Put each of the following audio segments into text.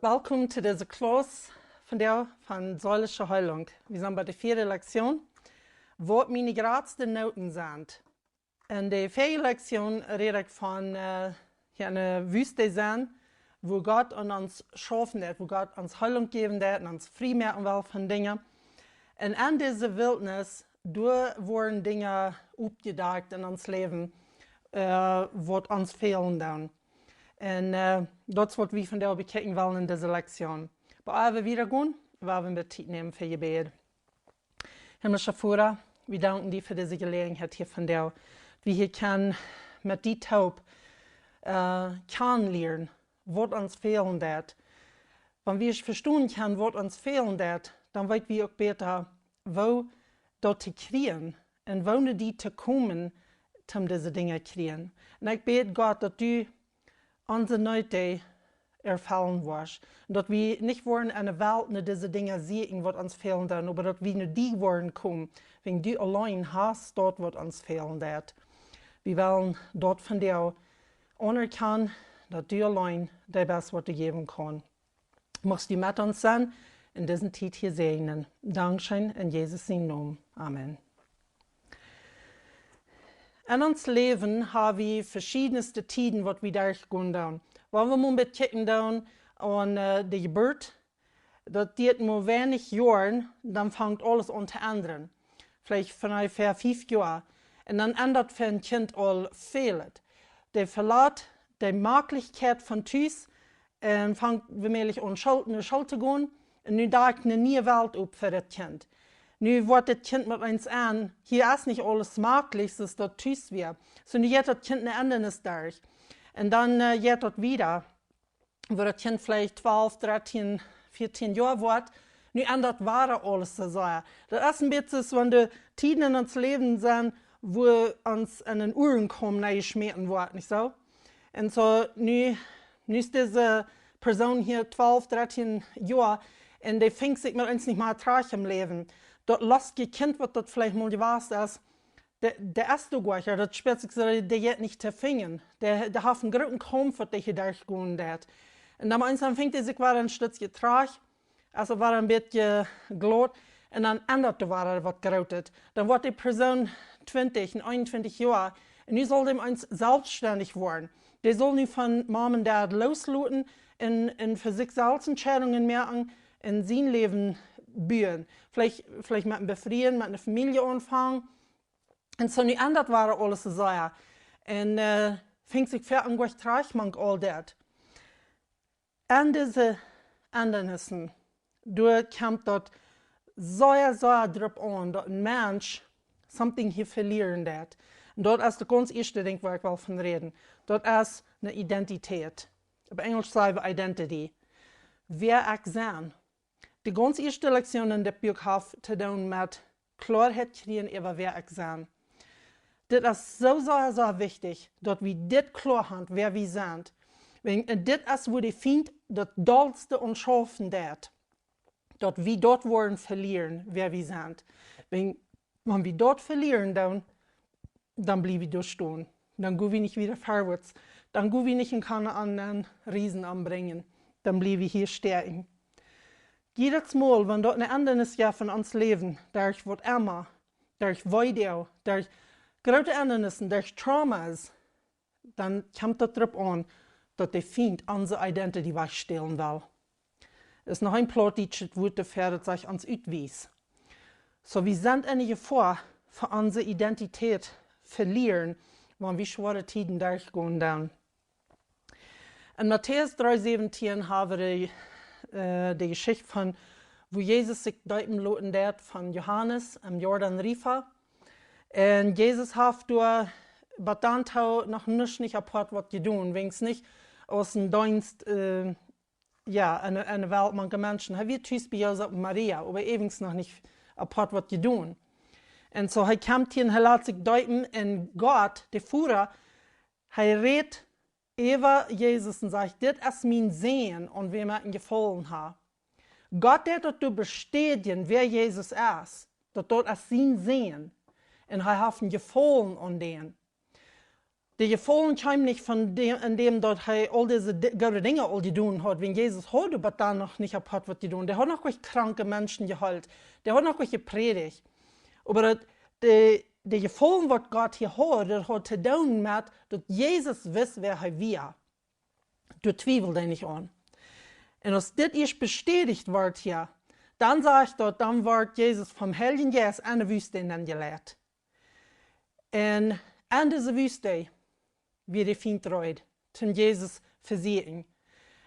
Welkom zu deze klas van Säulische Heilung. Wir sind bei der vierten Lektion, wo meine grootste Noten sind. In der vierten Lektion rede ich von einer Wüste sein, wo Gott an uns schaffen hat, wo Gott uns Heilung geben hat und uns frei machen will von Dingen. Und an dieser Wildnis wurden Dinge aufgedeckt in uns Leben, was uns fehlen dann. En dat is wat we vandaag bekijken willen in deze lektion. Maar we weer gaan, we weer tijd nemen voor je gebed. Himmlische Vater, we danken dir voor deze gelegenheid hier vandaag. We hier kunnen met die taub leren wat ons fehlen dat. Wanneer we verstaan kunnen wat ons fehlen dat, dan weten we ook beter wo dat te krijgen en wo die te komen om deze dingen te krijgen. En ik bid God dat u onze Leute erfallen was. Dat we niet worden aan de wereld naar deze dingen zien wat ons fehlen dan, maar dat we naar die worden komen. Wegen du alleen hast dort wat ons fehlen dat. We willen dort van jou anerkennen dat du alleen de best wat du geven kan. Mocht du met ons zijn in deze tijd hier segnen. Dankeschön in Jesus' Namen. Amen. In ons leven hebben we verschiedenste tijden wat we durchgaan doen. Waar we moeten kijken doen aan de geboorte, dat duurt maar weinig jaren, dan vangt alles aan te ändern. Vielleicht van ungefähr 5 jaar. En dan ändert voor een kind al veel. De verlaat de mogelijkheid van thuis en vangt womöglich aan school te gaan. En nu daagt een nieuwe wereld op voor het kind. Nu wordt het kind met ons aan, hier is niet alles mogelijk, zoals dat thuis weer. So nu gaat het kind een Ändernis durch. En dan gaat het wieder, wo het kind vielleicht 12, 13, 14 jaar wordt. Nu ändert ware alles so sehr. Das ist ein bisschen so, wenn die Tiden in uns Leben sind, wo uns in den Uhren kommen, geschmeten wird, nicht so? Und so, nu ist diese Person hier 12, 13 Jahre, und die fängt sich mit uns nicht mal traurig im Leben. Dat lastige kind wat dat vielleicht mal gewas ist, der erste Gleicher, das spielt sich so, der geht nicht zu finden. Der hat einen großen Komfort, der hier durchgehen wird. Und dann fängt er sich wieder ein Stückchen traurig, also war ein bisschen glad, und dann ändert er was gerautet. Dann wird die Person 20, 21 Jahre, und nu soll dem eins selbstständig werden. Der soll nu von Mom und Dad loslassen, in für sich selbst Entscheidungen merken, in sein Leben bühen. Vielleicht mit einem Befrieden, mit einer Familie anfangen. Und so nu ändert war alles so sehr. Und fängt sich für ein gut traurig, man all das. Und diese Ändernissen, kommt dort sehr drauf an, dass ein Mensch something hier verlieren wird. Und dort ist das ganz erste Ding, wo ich will von reden. Dort ist eine Identität. Auf Englisch sagen wir Identity. Wer ich sein. Die ganz erste Lektion in der Buch hat zu tun mit Klarheit kriegen über wer ich sein. Das ist so wichtig, dass wir das klar haben, wer wir sind. Und das ist, wo die Feind das Dollste und Schaffen wird. Dass wir dort wollen verlieren, wer wir sind. Wenn wir dort verlieren, dann bleiben wir dort stehen. Dann gehen wir nicht wieder vorwärts. Dann gehen wir nicht in keine anderen Riesen anbringen. Dann bleiben wir hier stehen. Jedes Mal, wenn dort eine Ändernis ja von uns leben, durch was immer, durch Weidel, durch große Ändernissen, durch Traumas, dann kommt das darauf an, dass der Feind unsere Identität wegstellen will. Es ist noch ein Plot, die Wort dafür, dass sich uns ausweist. So, wir sind in Gefahr, für unsere Identität verlieren, wenn wir schwere Zeiten durchgehen dann. In Matthäus 3,17 haben wir die Geschichte von, wo Jesus sich deuten lassen hat von Johannes am Jordan River. Und Jesus hat durch Badantau noch nicht apart was getan, wenn es nicht aus dem Dienst, eine Welt mancher Menschen. Er wird tschüss bei Josef und Maria, aber ewig noch nicht apart was getan. Und so, er kommt hier und er lässt sich deuten, und Gott, der Führer, er redet über Jesus und sagt, das ist mein Sehen und wem er ihn gefallen hat. Gott hat das bestätigen, wer Jesus ist. Das ist sein Sehen. Und er hat ihn gefallen an den. Die Gefühle kommen nicht von dem, indem dort all diese gute Dinge all die tun hat. Wenn Jesus hat, aber dann noch nicht hat, was die tun. Der hat noch kranke Menschen geheilt. Der hat noch gepredigt. Aber die Gefühle, was Gott hier hat, das hat zu tun mit, dass Jesus weiß, wer er war. Du zweifelst ihn nicht an. Und als das erst bestätigt wird hier, dann sage ich dort, dann wird Jesus vom Heiligen Geist an der Wüste geleitet. Und an dieser Wüste wie die Feind reut, zum Jesus versiegen.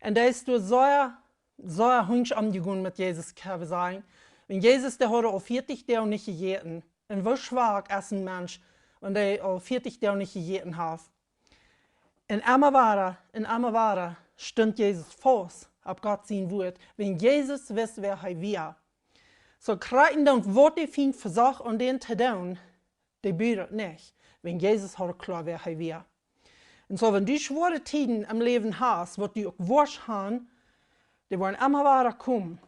Und da ist du so hunsch umgegangen mit Jesus, kann ich sagen. Wenn Jesus, der hat auf 40 Tage nicht gegeten. Und wie schwach ist ein Mensch, wenn der auf 40 Tage nicht gegeten hat. In Amavara stund Jesus fast, ab Gott sein Wort. Wenn Jesus weiß, wer er war. So kriegen dann, was die Feind versucht, und den zu tun, die büdet nicht. Wenn Jesus hat klar, wer er war. Und so, wenn du schwere Tiden im Leben hast, wird du auch wasch haben, die wollen immer weiter kommen.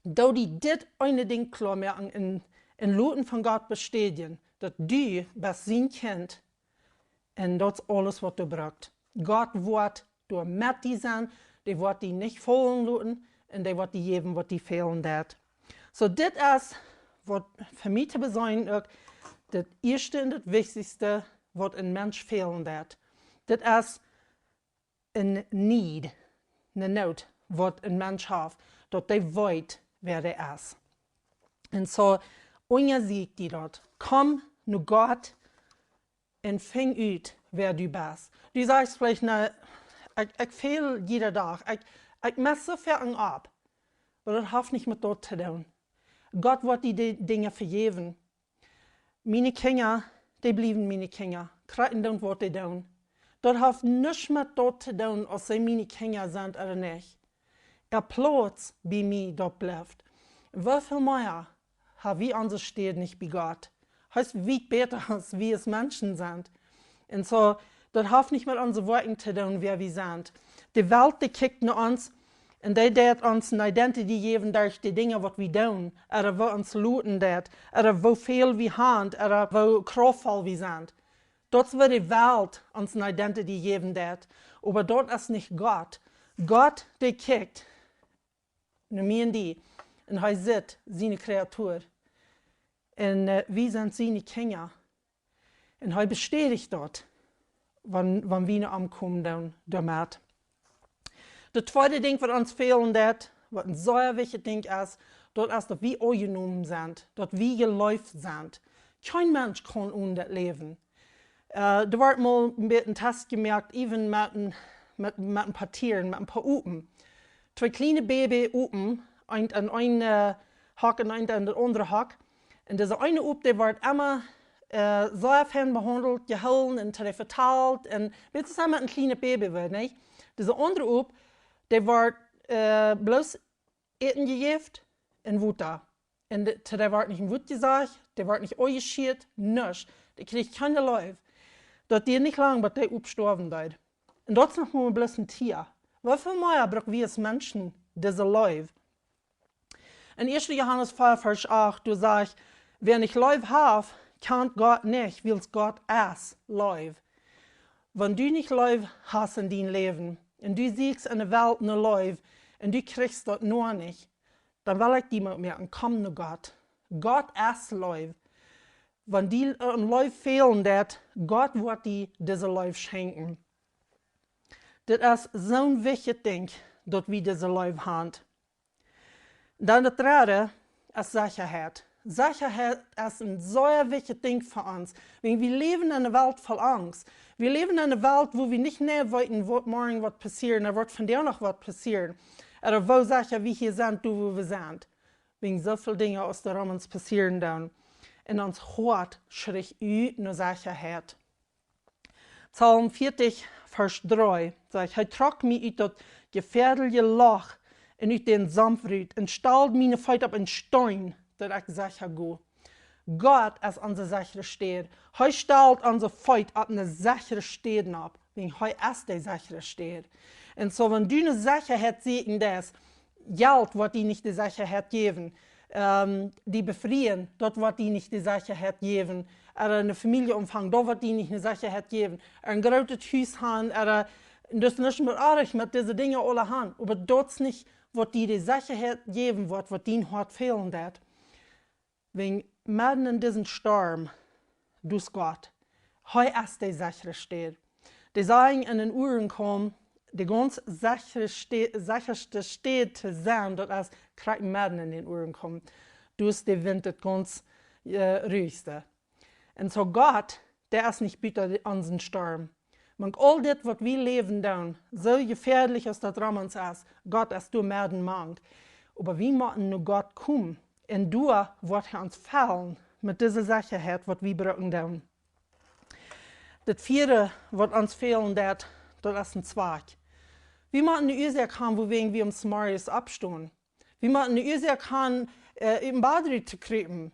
Da die dit eine Ding klar machen, in Luten von Gott bestätigen, dass du bist sein Kind und das ist alles, was du brauchst. Gott wird du mit dir sein, die wird die nicht fallen lassen und die wird die geben, was die fehlen hat. So, das ist, was für mich zu sein, das erste und das wichtigste, was ein Mensch fehlen hat. Das ist ein Need, eine Not, was ein Mensch hat, dass der weiß, wer er ist. Und so, unser Sieg die dort, komm zu Gott und fang ut, wer du bist. Du sagst vielleicht, ich fehl jeder Tag, ich messe so viel ab, aber das hat nicht mit dort zu tun. Gott wird die Dinge vergeben. Meine Kinder, die blieben meine Kinder, kriegen dann, was die tun. Das hat nichts mit dort zu tun, ob sie meine Kinder sind oder nicht. Platz bei mir dort bleibt. Wie viel mehr haben wir unsere Städte nicht bei Gott? Heißt, wie besser, als wir es Menschen sind. Und so, das hat nicht mit unseren Worten zu tun, wer wir sind. Die Welt, die kickt nach uns und die wird uns eine Identity geben durch die Dinge, was wir tun. Oder wo uns looten das. Oder wo viel wir haben. Oder wo kraftvoll wir sind. Das wird die Welt uns eine Identity geben, aber dort ist nicht Gott. Gott, der kickt, nur mir und die, und er sieht seine Kreatur. Und wir sind seine Kinder. Und er bestätigt dort, wenn wir ankommen damit. Das zweite Ding, was uns fehlen wird, was ein sehr wichtiges Ding ist, dort ist, dass wir angenommen sind, dass wir geläuft sind. Kein Mensch kann ohne das leben. Da wird mal ein bisschen Test gemerkt, even mit ein paar Tieren, mit ein paar Upen. Zwei kleine Baby-Upen, ein an einen Hack und ein an den anderen Hack. Und diese eine Up, die wird immer sehr fein behandelt, gehalten und verteilt. Und wie zusammen mit einem kleinen Baby wird, nicht? Diese andere Up, die wird bloß eten gegeben und Wutter. Und der wird nicht in Wut gesagt, der wird nicht eingeschiert, nichts. Der kriegt keine Läufe. Dat die nicht lang, bis der abgestorben wird. Und das ist noch mal bloß ein Tier. Wie viel mehr brauchen wir als Menschen diese Läufe? In 1. Johannes 4, Vers 8, du sagst, wer nicht Läufe hat, kann Gott nicht, weil Gott ist Läufe. Wenn du nicht Läufe hast in deinem Leben, und du siehst in der Welt eine Läufe, und du kriegst das nur nicht, dann will ich dir merken, komm zu Gott. Gott ist Läufe. Wenn die ein Läufe fehlen, Gott wird dir diese Läufe schenken. Das ist so ein wichtiges Ding, dass wir diese Läufe haben. Dann das dritte ist Sicherheit. Sicherheit ist ein sehr wichtiges Ding für uns. Wir leben in einer Welt voll Angst. Wir leben in einer Welt, wo wir nicht näher wissen, wo morgen was passiert, da wird von dir noch was passieren. Oder wo sicher wir hier sind, du wo wir sind. Wegen so viele Dinge aus der uns passieren dann. In uns Hort schreck u nur Sicherheit. Psalm 40, Vers 3 sagt, er trok mich uit dat gefährliche Loch und uit den Sanftried und stellt meine Feet auf einen Stein, dass ich sicher gehe. Gott ist unser sicherer Steht. Er stellt unsere Feet auf eine sichere Steht ab, wegen er ist der sichere Steht. Und so, wenn du eine Sicherheit siehst, Geld wird dir nicht die Sicherheit geben. die befreien, dort wird die nicht die Sicherheit geben. Eine Familie umfangen, dort wird die nicht eine Sicherheit geben. Ein großes Haus haben, das ist nicht mehr arg mit diesen Dingen alle haben. Aber dort nicht, wird die Sicherheit geben wird, was die Hart fehlen wird. Wenn mitten in diesen Sturm, durch Gott, heu erst die sichere steht. Die sagen in den Uhren kommen, die ganz sicherste steht zu sein, dass es gerade mitten in den Uhren kommt. Durch den Wind das ganz ruhigste. Und so Gott, der ist nicht bitter an den Sturm. Man all das, was wir leben dann, so gefährlich als das Ramans ist, Gott ist du mitten mangt. Aber wie müssen nur Gott kommen? Und du wird uns fallen mit dieser Sicherheit, was wir brauchen dann. Das vierte, was uns fehlen, das ist ein Zweig. Wir müssen eine Ursache haben, wogegen wir uns Marius abstehen. Wir müssen eine Ursache haben, im Bad zu kriegen.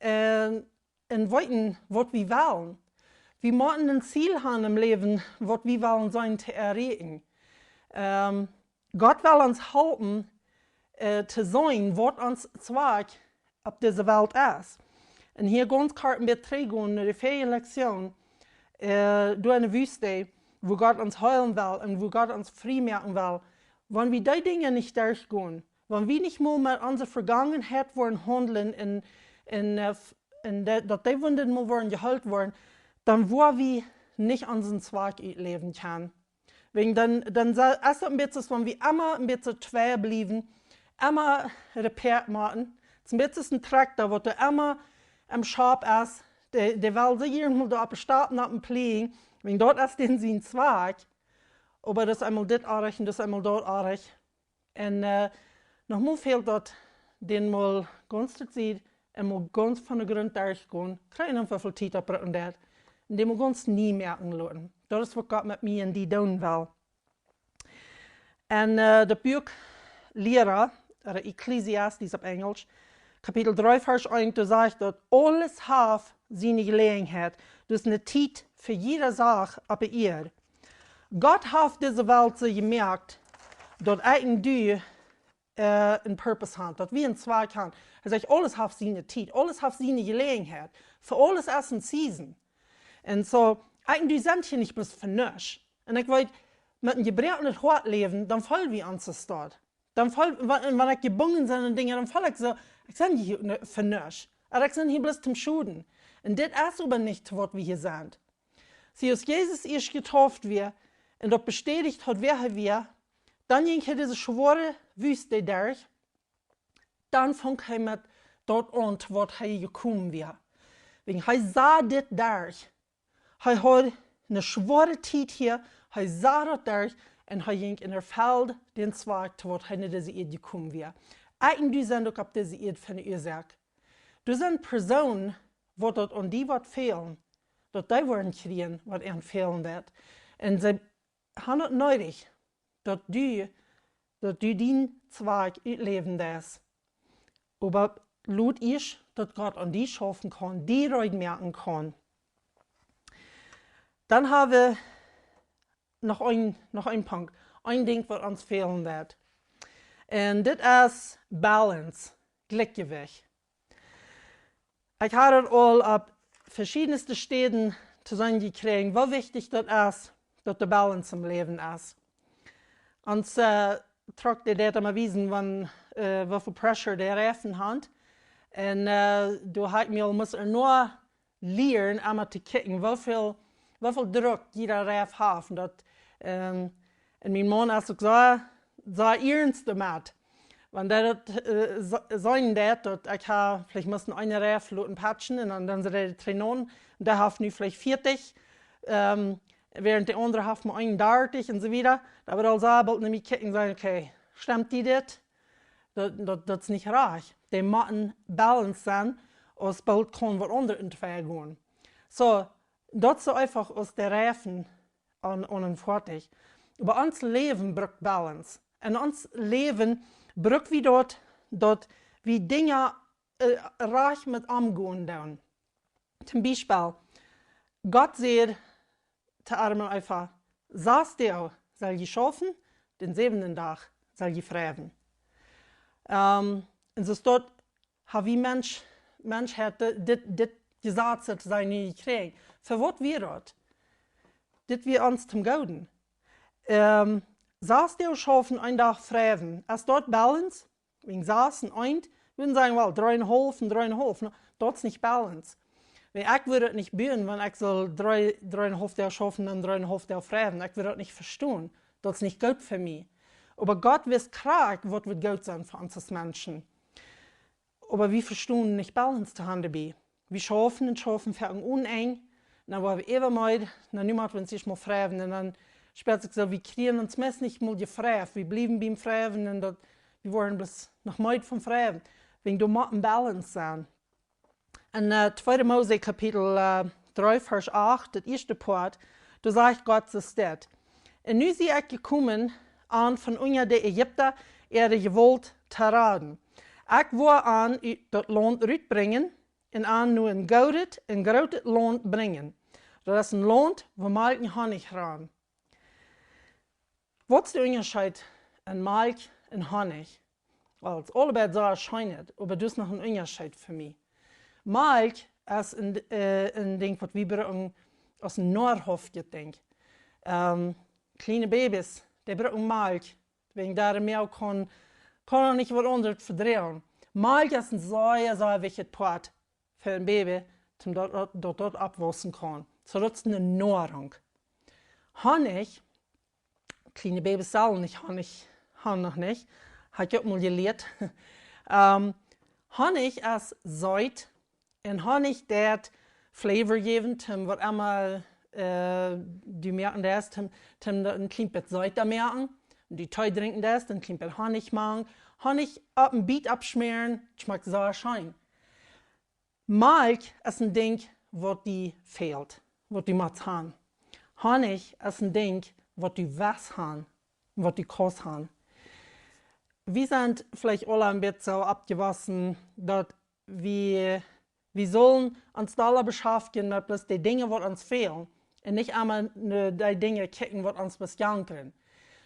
Und weiten, was wir wollen. Wir müssen ein Ziel haben im Leben, was wir wollen sein zu erreichen. Gott will uns helfen, zu sein, was uns Zweig auf dieser Welt ist. Und hier ganz kurz mit Trägern, eine Ferienlektion, durch eine Wüste, wo Gott uns heilen will und wo Gott uns frei machen will. Wenn wir die Dinge nicht durchgehen, wenn wir nicht mal mit unserer Vergangenheit wollen handeln dass die Wunden mal wollen geheilt werden, dann wollen wir nicht unseren Zweig leben können. Wegen dann ist es ein bisschen, wenn wir immer ein bisschen schwer bleiben, immer repariert machen. Es ist ein bisschen ein Traktor, der immer am Schab ist, der will sich irgendwo da abstarten auf dem Pflegen, wegen dort ist den sein Zweig, aber das ist einmal das artig und das ist einmal dort artig. Und nochmal fehlt dort, den mal ganz zu sehen, einmal ganz von der Grund durchgehen, kriegen einfach viel Zeit abbrücken dort, und den mal ganz nie merken lassen. Das ist, was Gott mit mir und die tun will. Und der Buch Lehrer, oder Ecclesiastes auf Englisch, Kapitel 3, Vers 1, da sagt, dass alles hat seine Gelegenheit. Das ist eine Zeit für jede Sache aber ihr. Gott hat diese Welt so gemerkt, dass eigentlich einen Purpose hat, dass wir einen Zweig haben. Er sagt, alles hat seine Zeit, alles hat seine Gelegenheit. Für alles ist eine Season. Und so, eigentlich sind wir nicht bloß für nichts. Und ich weiß, mit einem gebrochenen Hart leben, dann fallen wir uns das dort. Dann wenn ich gebunden bin und Dinge, dann fall ich so, ich bin hier für nichts. Aber ich bin hier bloß zum Schuden. Und das ist aber nicht, was wir hier sind. Sie als Jesus erst getauft wird und das bestätigt hat, wer wir, dann ging er diese schwere Wüste durch, dann fängt er mit dort an, was er gekommen wird. Wegen er sah das durch. Er hat eine schwere Zeit hier, er sah das durch und er ging in der Feld den Zweig, was er in diese Erde gekommen wird. Eigentlich sind auch auf diese Erde für eine Ursache. Du sind Personen, wo dort an die was fehlen, dass die wollen kriegen, was ihnen fehlen wird. Und sie haben es nötig, dass du den Zweig leben lässt. Aber laut ist, dass Gott an die schaffen kann, die ruhig merken kann. Dann haben wir noch ein Punkt, ein Ding, was uns fehlen wird. Und das ist Balance, Gleichgewicht. Ich habe es all auf verschiedensten Städten zusammengekriegt, wie wichtig das ist, dass die Balance im Leben ist. Uns tragt das immer wissen, wie viel Pressure der Reifen hat. Und du hast mir muss nur lernen, einmal zu kicken, wie viel Druck jeder Reif hat. Und mein Mann hat gesagt, sei ernst damit. Wenn der sagen dass ich habe, vielleicht müssen eine Reif lauten patchen und dann sind die Trainen, und der hat nu vielleicht 40, während der andere hat mal 31 und so weiter. Da wird also bald nämlich kicken und sagen, okay, stimmt die das? Das ist nicht reich. Die müssen balance sein, als bald kann was anderes in die Welt gehen. So, das ist so einfach aus der Reifen und fertig. Aber unser Leben braucht Balance. Und unser Leben braucht wie dort wie Dinge reich mit umgehen dann. Zum Beispiel, Gott sagt zu Adam einfach, 6 Tage soll je schaffen, den 7. Tag soll je freien. Und so steht wie Mensch hat dit Gesetz sein nie gekriegt. Für was wir das? Das wir uns zum Gouden. Saß der schaffen ein Tag fragen, als dort Balance, wegen saßen ein, würden sagen, well, 3,5 und 3,5, dort ist nicht Balance. Ich würde es nicht bühen, wenn ich so 3,5 der schaffen und 3,5 der fragen. Ich würde es nicht verstehen. Das ist nicht gut für mich. Aber Gott weiß krank, was wird gut sein für uns als Menschen. Aber wir verstehen nicht Balance zu haben dabei. Wir schaffen und schaffen für einen uneng. Dann wollen wir immer mal, dann niemand will sich mal fragen. Und dann später so, wir kriegen uns meist nicht mal gefragt. Wir bleiben beim Fragen und wir wollen bloß noch mal vom Fragen. Wegen du musst ein Balance sein. In 2. Mose Kapitel 3, Vers 8, das erste Part, da sagt Gott so steht. Und nu sie ich gekommen an von unter der Ägypter, gewollt zu raden. Ich will an das Land rütbringen und an nur ein goudet en groot Land bringen. Das ist ein Land, wo Melk und Honig ran. Was ist der Unterschied in Melk und Honig? Well, es ist allebei so erscheint, aber das ist noch ein Unterschied für mich. Melk ist ein Ding, was wir aus dem Nordhof denken. Kleine Babys, die brauchen Melk. Wegen der Milch kann nicht was anderes verdrehen. Melk ist ein sehr, sehr wichtiges Part für ein Baby, damit dort abwachsen kann. So, das ist eine Nahrung. Honig, kleine Babys sollen nicht Honig haben noch nicht. Habe ich auch mal gelernt. Honig ist Seid. Und Honig, der hat Flavor geben, was einmal die merken das, ein klein bisschen Seid merken. Und die Tee trinken das, dann ein klein bisschen Honig machen. Honig auf ein Beet abschmieren, schmeckt sehr schön. Melk ist ein Ding, was die fehlt, was die muss haben. Honig ist ein Ding, was die was haben, was die kost haben. Wir sind vielleicht alle ein bisschen so abgewaschen, dass wir sollen uns da beschäftigen mit bloß die Dinge, die uns fehlen. Und nicht einmal die Dinge kicken, die uns bis jankern.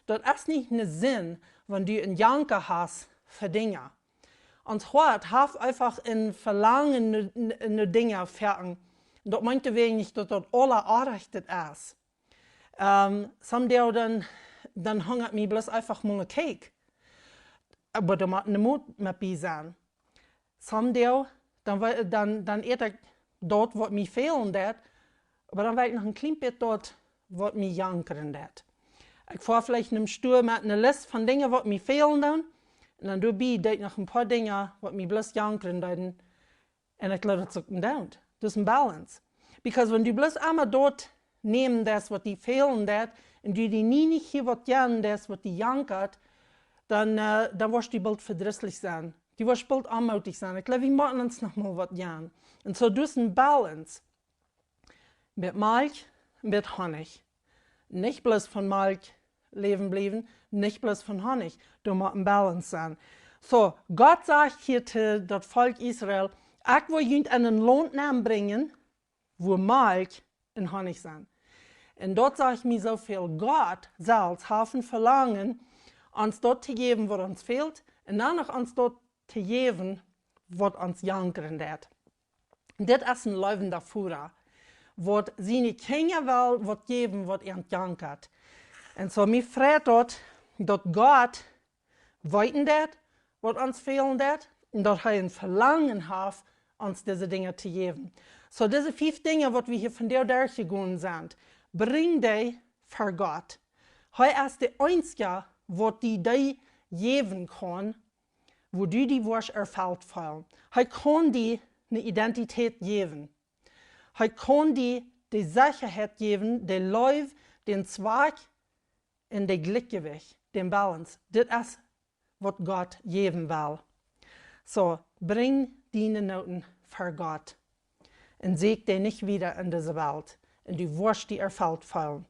Das ist nicht ein Sinn, wenn du einen Janker hast für Dinge. Und heute hat einfach ein Verlangen in Dinge fertig. Das meint wegen nicht, dass das alle errichtet ist. Someday dann hungert mich bloß einfach mal ein Cake. Aber da muss eine Mut mit bei sein. Someday dann eet ich dort, was mir fehlen wird, aber dann will ich noch ein klein bisschen dort, was mir jankern wird. Ich fahre vielleicht in einem Stuhl mit einer Liste von Dingen, was mir fehlen dann, und dann dabei ich noch ein paar Dinge, was mir bloß jankern werden, und ich lasse es down. Das ist ein Balance. Because wenn du bloß einmal dort nehmen das, was die fehlen wird, und du die nie nicht hier was jagen, das, was die jankert, dann wirst du bald verdrießlich sein. Die wirst bald anmutig sein. Ich glaube, wir machen uns noch mal was jagen. Und so das ist ein Balance. Mit Melk, mit Honig. Nicht bloß von Melk leben bleiben, nicht bloß von Honig. Da muss ein Balance sein. So, Gott sagt hier zu das Volk Israel, ich will jemand einen Land bringen, wo Melk und Honig sind. Und dort sage ich mir so viel, Gott soll haben verlangen, uns dort zu geben, was uns fehlt, und dann noch uns dort zu geben, was uns jankern wird. Das ist ein lebender Führer, was seine Kinder will, was geben, was er jankert. Und so, mir freut dort, dass Gott weiten wird, was uns fehlen wird, und dass er ein Verlangen hat, uns diese Dinge zu geben. So, diese 5 Dinge, was wir hier von dir durchgegangen sind, bring die für Gott. Er ist der Einzige, was die dir geben kann, wo du die wirst erfüllt fühlen. Er kann dir eine Identität geben. Er kann dir die Sicherheit geben, den Lauf, den Zweck und den Gleichgewicht, den Balance. Das ist, was Gott geben will. So, bring deine Noten für Gott und sieg dich nicht wieder in diese Welt. Und du wirst die erfüllt fühlen.